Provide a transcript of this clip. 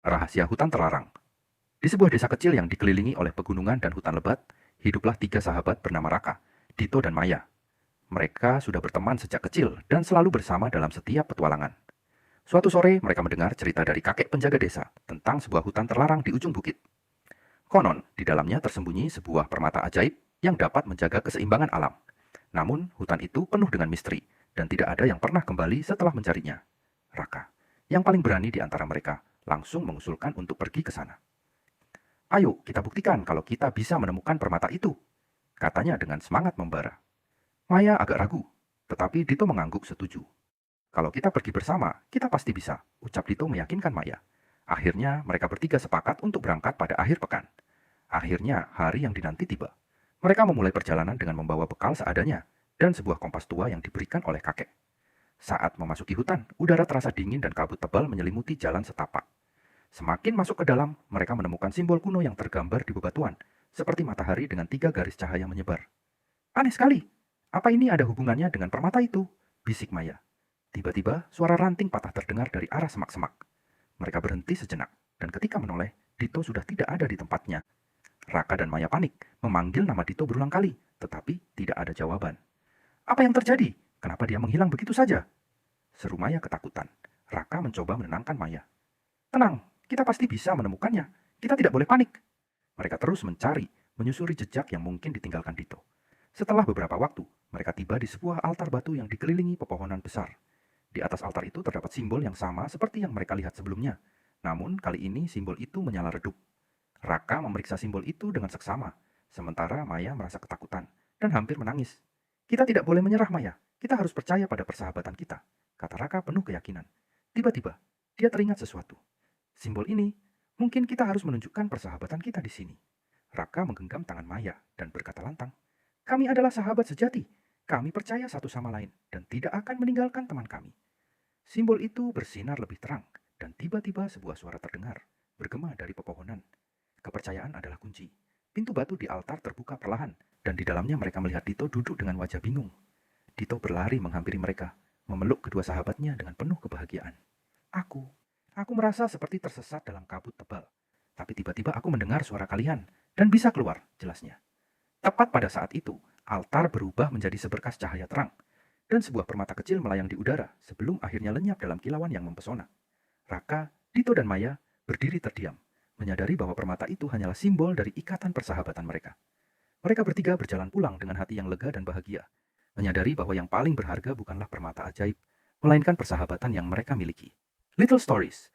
Rahasia hutan terlarang. Di sebuah desa kecil yang dikelilingi oleh pegunungan dan hutan lebat, hiduplah tiga sahabat bernama Raka, Dito dan Maya. Mereka sudah berteman sejak kecil dan selalu bersama dalam setiap petualangan. Suatu sore, mereka mendengar cerita dari kakek penjaga desa tentang sebuah hutan terlarang di ujung bukit. Konon, di dalamnya tersembunyi sebuah permata ajaib yang dapat menjaga keseimbangan alam. Namun, hutan itu penuh dengan misteri dan tidak ada yang pernah kembali setelah mencarinya. Raka, yang paling berani di antara mereka, langsung mengusulkan untuk pergi ke sana. Ayo, kita buktikan kalau kita bisa menemukan permata itu, katanya dengan semangat membara. Maya agak ragu, tetapi Dito mengangguk setuju. Kalau kita pergi bersama, kita pasti bisa, ucap Dito meyakinkan Maya. Akhirnya, mereka bertiga sepakat untuk berangkat pada akhir pekan. Akhirnya, hari yang dinanti tiba. Mereka memulai perjalanan dengan membawa bekal seadanya dan sebuah kompas tua yang diberikan oleh kakek. Saat memasuki hutan, udara terasa dingin dan kabut tebal menyelimuti jalan setapak. Semakin masuk ke dalam, mereka menemukan simbol kuno yang tergambar di bebatuan, seperti matahari dengan 3 garis cahaya menyebar. Aneh sekali, apa ini ada hubungannya dengan permata itu? Bisik Maya. Tiba-tiba, suara ranting patah terdengar dari arah semak-semak. Mereka berhenti sejenak, dan ketika menoleh, Dito sudah tidak ada di tempatnya. Raka dan Maya panik, memanggil nama Dito berulang kali, tetapi tidak ada jawaban. Apa yang terjadi? Kenapa dia menghilang begitu saja? Seru Maya ketakutan. Raka mencoba menenangkan Maya. Tenang, kita pasti bisa menemukannya. Kita tidak boleh panik. Mereka terus mencari, menyusuri jejak yang mungkin ditinggalkan Dito. Setelah beberapa waktu, mereka tiba di sebuah altar batu yang dikelilingi pepohonan besar. Di atas altar itu terdapat simbol yang sama seperti yang mereka lihat sebelumnya. Namun, kali ini simbol itu menyala redup. Raka memeriksa simbol itu dengan seksama, sementara Maya merasa ketakutan dan hampir menangis. Kita tidak boleh menyerah, Maya. Kita harus percaya pada persahabatan kita, kata Raka penuh keyakinan. Tiba-tiba, dia teringat sesuatu. Simbol ini, mungkin kita harus menunjukkan persahabatan kita di sini. Raka menggenggam tangan Maya dan berkata lantang, kami adalah sahabat sejati. Kami percaya satu sama lain dan tidak akan meninggalkan teman kami. Simbol itu bersinar lebih terang dan tiba-tiba sebuah suara terdengar, bergema dari pepohonan. Kepercayaan adalah kunci. Pintu batu di altar terbuka perlahan dan di dalamnya mereka melihat Dito duduk dengan wajah bingung. Dito berlari menghampiri mereka, memeluk kedua sahabatnya dengan penuh kebahagiaan. Aku merasa seperti tersesat dalam kabut tebal. Tapi tiba-tiba aku mendengar suara kalian dan bisa keluar, jelasnya. Tepat pada saat itu, altar berubah menjadi seberkas cahaya terang dan sebuah permata kecil melayang di udara sebelum akhirnya lenyap dalam kilauan yang mempesona. Raka, Dito dan Maya berdiri terdiam, menyadari bahwa permata itu hanyalah simbol dari ikatan persahabatan mereka. Mereka bertiga berjalan pulang dengan hati yang lega dan bahagia, menyadari bahwa yang paling berharga bukanlah permata ajaib, melainkan persahabatan yang mereka miliki. Little Stories,